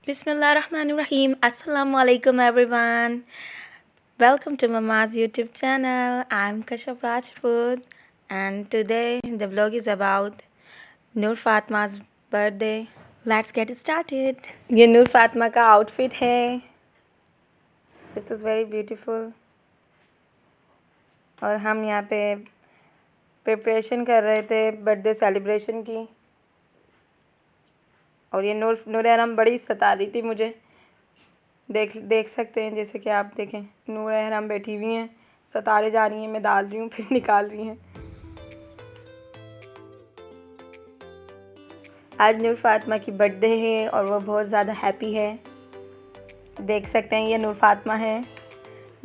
Bismillahirrahmanirrahim. Assalamualaikum everyone. Welcome to Mama's YouTube channel. I'm Kashyap Rajput and today the vlog is about Noor Fatma's birthday. Let's get started. ये नूर फातिमा का outfit है. This is very beautiful. और हम यहाँ पे preparation कर रहे थे बर्थडे सेलिब्रेशन की. और ये नूर अहरम बड़ी सता रही थी मुझे. देख सकते हैं, जैसे कि आप देखें नूर अहरम बैठी हुई हैं, सतारे जा रही हैं, मैं डाल रही हूँ फिर निकाल रही हैं. आज नूर फातिमा की बर्थडे है और वो बहुत ज़्यादा हैप्पी है. देख सकते हैं ये नूर फातिमा है.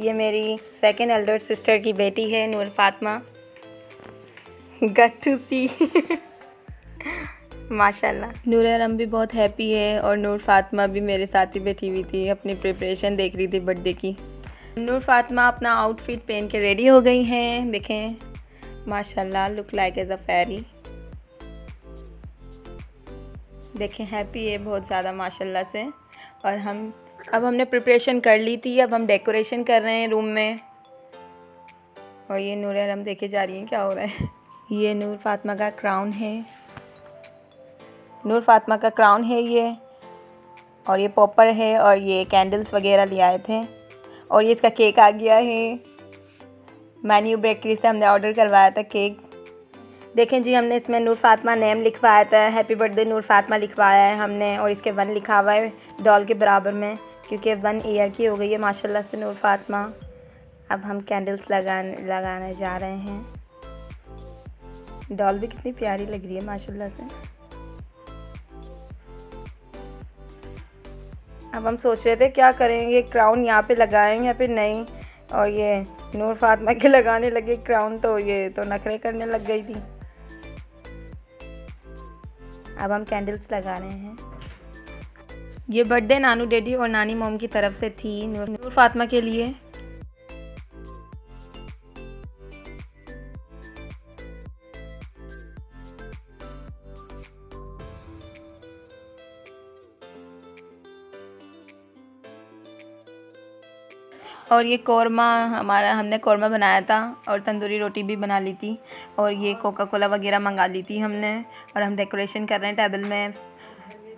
ये मेरी सेकंड एल्डर सिस्टर की बेटी है नूर फातिमा. गट टू सी. माशाल्लाह. नूर अहरम भी बहुत हैप्पी है और नूर फातिमा भी मेरे साथ ही बैठी हुई थी, अपनी प्रिपरेशन देख रही थी बर्थडे की. नूर फातिमा अपना आउटफिट पहन के रेडी हो गई हैं. देखें माशाल्लाह, लुक लाइक एज अ फेरी. देखें हैप्पी है बहुत ज़्यादा माशाल्लाह से. और अब हमने प्रिपरेशन कर ली थी, अब हम डेकोरेशन कर रहे हैं रूम में. और ये नूर अहरम देखे जा रही हैं क्या हो रहा है. ये नूर फातिमा का क्राउन है. नूर फातिमा का क्राउन है ये. और ये पॉपर है और ये कैंडल्स वगैरह ले आए थे. और ये इसका केक आ गया है. मैन्यू बेकरी से हमने ऑर्डर करवाया था केक. देखें जी, हमने इसमें नूर फातिमा नेम लिखवाया था. हैप्पी बर्थडे नूर फातिमा लिखवाया है हमने. और इसके 1 लिखा हुआ है डॉल के बराबर में, क्योंकि 1 ईयर की हो गई है माशाल्लाह से नूर फातिमा. अब हम कैंडल्स लगाने जा रहे हैं. डॉल भी कितनी प्यारी लग रही है माशाल्लाह से. अब हम सोच रहे थे क्या करेंगे, क्राउन यहाँ पे लगाएं या फिर नहीं. और ये नूर फातिमा के लगाने लगे क्राउन, तो ये तो नखरे करने लग गई थी. अब हम कैंडल्स लगा रहे हैं. ये बर्थडे नानू डैडी और नानी मॉम की तरफ से थी नूर फातिमा के लिए. और ये कौरमा हमने कौरमा बनाया था और तंदूरी रोटी भी बना ली थी. और ये कोका कोला वगैरह मंगा ली थी हमने. और हम डेकोरेशन कर रहे हैं टेबल में.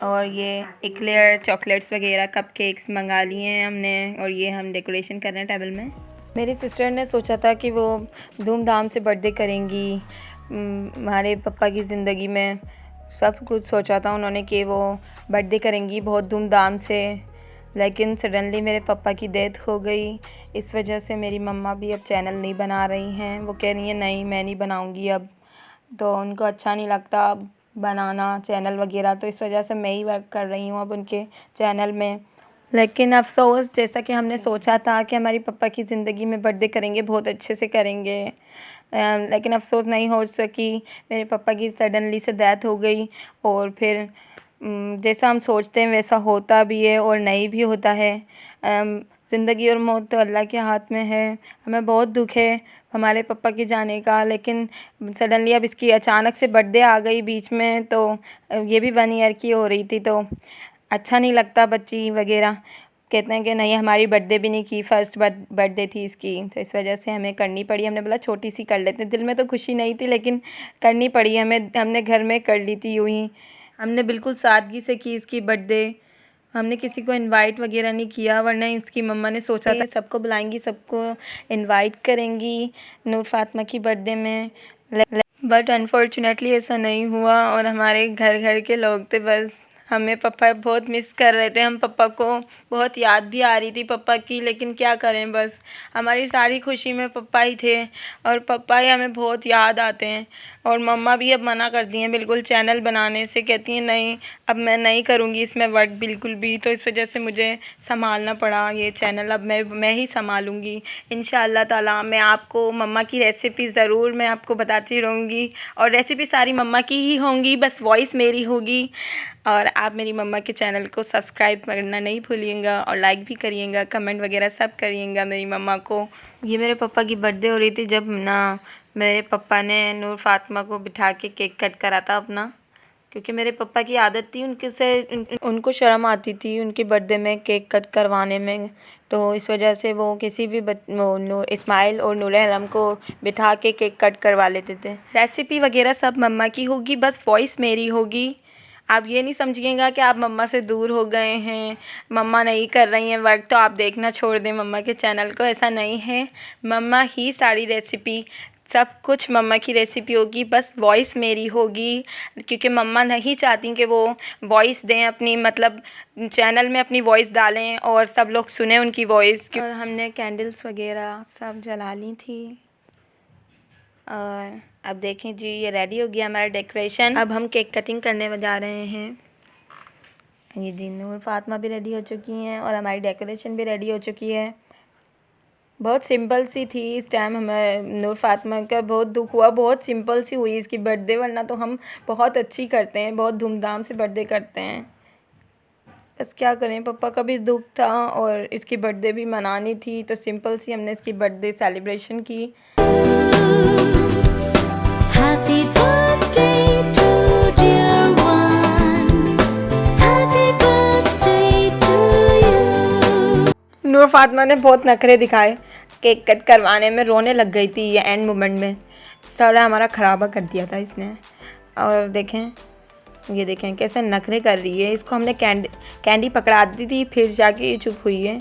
और ये एक्लेयर चॉकलेट्स वगैरह कपकेक्स मंगा लिए हैं हमने. और ये हम डेकोरेशन कर रहे हैं टेबल में. मेरी सिस्टर ने सोचा था कि वो धूमधाम से बर्थडे करेंगी. हमारे पापा की ज़िंदगी में सब कुछ सोचा था उन्होंने कि वो बर्थडे करेंगी बहुत धूमधाम से. लेकिन सडनली मेरे पापा की डेथ हो गई. इस वजह से मेरी मम्मा भी अब चैनल नहीं बना रही हैं. वो कह रही हैं नहीं मैं नहीं बनाऊंगी अब. तो उनको अच्छा नहीं लगता अब बनाना चैनल वगैरह, तो इस वजह से मैं ही वर्क कर रही हूँ अब उनके चैनल में. लेकिन अफसोस, जैसा कि हमने सोचा था कि हमारी पापा की ज़िंदगी में बर्थडे करेंगे, बहुत अच्छे से करेंगे, लेकिन अफसोस नहीं हो सकी. मेरे पापा की सडनली से डेथ हो गई. और फिर जैसा हम सोचते हैं वैसा होता भी है और नहीं भी होता है. ज़िंदगी और मौत तो अल्लाह के हाथ में है. हमें बहुत दुख है हमारे पापा के जाने का. लेकिन सडनली अब इसकी अचानक से बर्थडे आ गई बीच में, तो ये भी 1 ईयर की हो रही थी, तो अच्छा नहीं लगता. बच्ची वगैरह कहते हैं कि नहीं हमारी बर्थडे भी नहीं की, फर्स्ट बर्थडे थी इसकी, तो इस वजह से हमें करनी पड़ी. हमने बोला छोटी सी कर लेते हैं. दिल में तो खुशी नहीं थी लेकिन करनी पड़ी हमें. हमने घर में कर ली थी यूँ ही. हमने बिल्कुल सादगी से की इसकी बर्थडे. हमने किसी को इनवाइट वगैरह नहीं किया, वरना इसकी मम्मा ने सोचा था सबको बुलाएंगी, सबको इनवाइट करेंगी नूर फातिमा की बर्थडे में. बट अनफॉर्चुनेटली ऐसा नहीं हुआ. और हमारे घर घर के लोग थे बस. हमें पापा बहुत मिस कर रहे थे. हम पापा को बहुत याद भी आ रही थी पापा की, लेकिन क्या करें, बस हमारी सारी खुशी में पापा ही थे. और पापा ही हमें बहुत याद आते हैं. और मम्मा भी अब मना कर दी हैं बिल्कुल चैनल बनाने से. कहती हैं नहीं अब मैं नहीं करूँगी इसमें वर्क बिल्कुल भी. तो इस वजह से मुझे संभालना पड़ा ये चैनल. अब मैं ही संभालूँगी इंशाअल्लाह ताला. मैं आपको मम्मा की रेसिपी ज़रूर मैं आपको बताती रहूँगी. और रेसिपी सारी मम्मा की ही होंगी, बस वॉइस मेरी होगी. और आप मेरी मम्मा के चैनल को सब्सक्राइब करना नहीं भूलिएगा. और लाइक भी करिएगा, कमेंट वगैरह सब करिएगा मेरी मम्मा को. ये मेरे पापा की बर्थडे हो रही थी जब ना मेरे पापा ने नूर फातिमा को बिठा के केक कट करा था अपना, क्योंकि मेरे पापा की आदत थी उनको शर्म आती थी उनके बर्थडे में केक कट करवाने में, तो इस वजह से वो किसी भी इस्माइल और नूर रहम को बिठा के केक कट करवा लेते थे। रेसिपी वगैरह सब मम्मा की होगी, बस वॉइस मेरी होगी। आप ये नहीं समझिएगा कि आप मम्मा से दूर हो गए हैं, मम्मा नहीं कर रही हैं वर्क तो आप देखना छोड़ दें मम्मा के चैनल को, ऐसा नहीं है। मम्मा ही सारी रेसिपी सब कुछ मम्मा की रेसिपी होगी, बस वॉइस मेरी होगी, क्योंकि मम्मा नहीं चाहती कि वो वॉइस दें अपनी, मतलब चैनल में अपनी वॉइस डालें और सब लोग सुने उनकी वॉइस। और हमने कैंडल्स वगैरह सब जला ली थी। और अब देखें जी, ये रेडी हो गया हमारा डेकोरेशन। अब हम केक कटिंग करने जा रहे हैं। ये जी नूर फातिमा भी रेडी हो चुकी हैं और हमारी डेकोरेशन भी रेडी हो चुकी है। बहुत सिंपल सी थी इस टाइम, हमें नूर फातिमा का बहुत दुख हुआ, बहुत सिंपल सी हुई इसकी बर्थडे, वरना तो हम बहुत अच्छी करते हैं, बहुत धूमधाम से बर्थडे करते हैं। बस क्या करें, पापा का भी दुख था और इसकी बर्थडे भी मनानी थी, तो सिंपल सी हमने इसकी बर्थडे सेलिब्रेशन की। Happy birthday to dear one. Happy birthday to you. नूर फातिमा ने बहुत नखरे दिखाए केक कट करवाने में, रोने लग गई थी ये एंड मोमेंट में, सारा हमारा ख़राबा कर दिया था इसने। और देखें, ये देखें कैसे नखरे कर रही है, इसको हमने कैंडी पकड़ा दी थी फिर जाके ये चुप हुई है,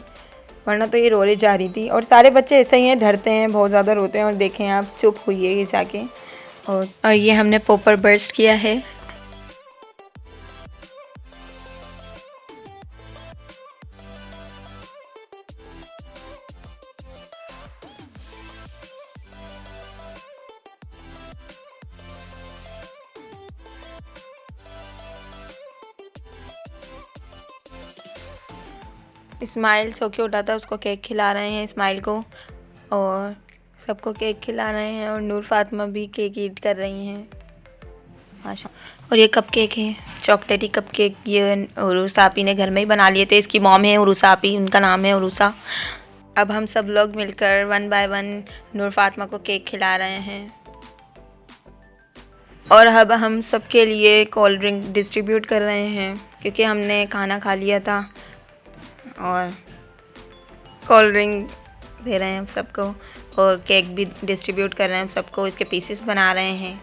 वरना तो ये रोने जा रही थी। और सारे बच्चे ऐसे ही हैं, डरते हैं, बहुत ज़्यादा रोते हैं, और देखें आप चुप हुई है ये जाके। और ये हमने पॉपर बर्स्ट किया है। इस्माइल सो के उठा था, उसको केक खिला रहे हैं इस्माइल को, और सबको केक खिला रहे हैं, और नूर फातिमा भी केक ईट कर रही हैं माशा। और ये कप केक है, चॉकलेटी कप केक, ये उरूसा आपी ने घर में ही बना लिए थे। इसकी मॉम है उरूसा आपी, उनका नाम है उरूसा। अब हम सब लोग मिलकर 1 बाय 1 नूर फातिमा को केक खिला रहे हैं। और अब हम सबके लिए कोल्ड ड्रिंक डिस्ट्रीब्यूट कर रहे हैं, क्योंकि हमने खाना खा लिया था, और कोल्ड ड्रिंक दे रहे हैं हम सबको, और केक भी डिस्ट्रीब्यूट कर रहे हैं हम सबको, इसके पीसेस बना रहे हैं।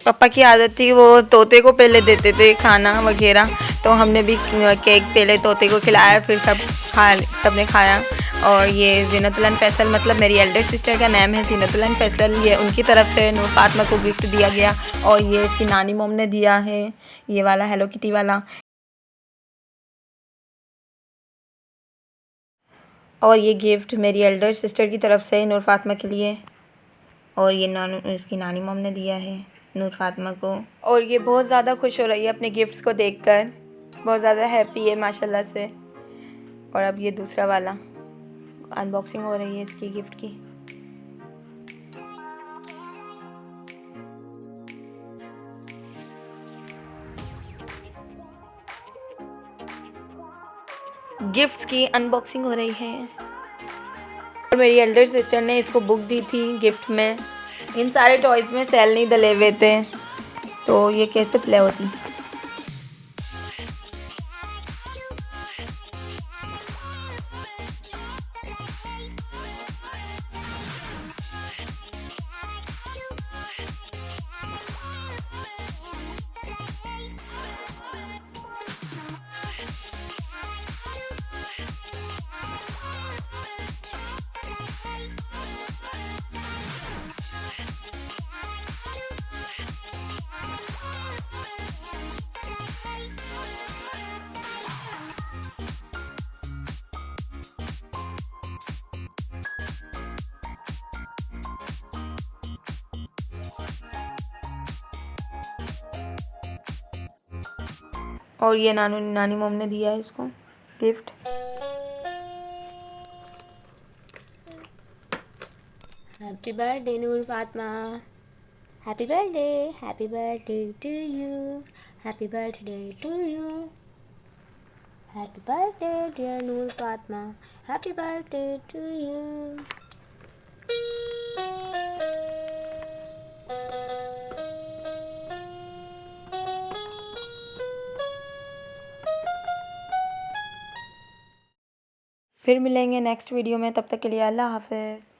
पापा की आदत थी वो तोते को पहले देते थे खाना वगैरह, तो हमने भी केक पहले तोते को खिलाया, फिर सबने खाया। और ये ज़ीनतुल्लाह फैसल, मतलब मेरी एल्डर सिस्टर का नाम है ज़ीनतुल्लाह फैसल, ये उनकी तरफ से नूर फातिमा को गिफ्ट दिया गया। और ये इसकी नानी मोम ने दिया है, ये वाला हेलो किटी वाला। और ये गिफ्ट मेरी एल्डर सिस्टर की तरफ से नूर फातिमा के लिए, और ये इसकी नानी मोम ने दिया है नूर फातिमा को। और ये बहुत ज़्यादा खुश हो रही है अपने गिफ्ट्स को देखकर, बहुत ज़्यादा हैप्पी है माशाल्लाह से। और अब ये दूसरा वाला अनबॉक्सिंग हो रही है इसकी गिफ्ट की। गिफ्ट की अनबॉक्सिंग हो रही है। और मेरी एल्डर सिस्टर ने इसको बुक दी थी गिफ्ट में। इन सारे टॉयज़ में सेल नहीं डले हुए थे, तो ये कैसे प्ले होती। और ये नानी मोम ने दिया है इसको gift. Happy birthday Noor Fatima, happy birthday to you, happy birthday to you, happy birthday dear Noor Fatima, happy birthday to you. फिर मिलेंगे नेक्स्ट वीडियो में, तब तक के लिए अल्लाह हाफ़िज़।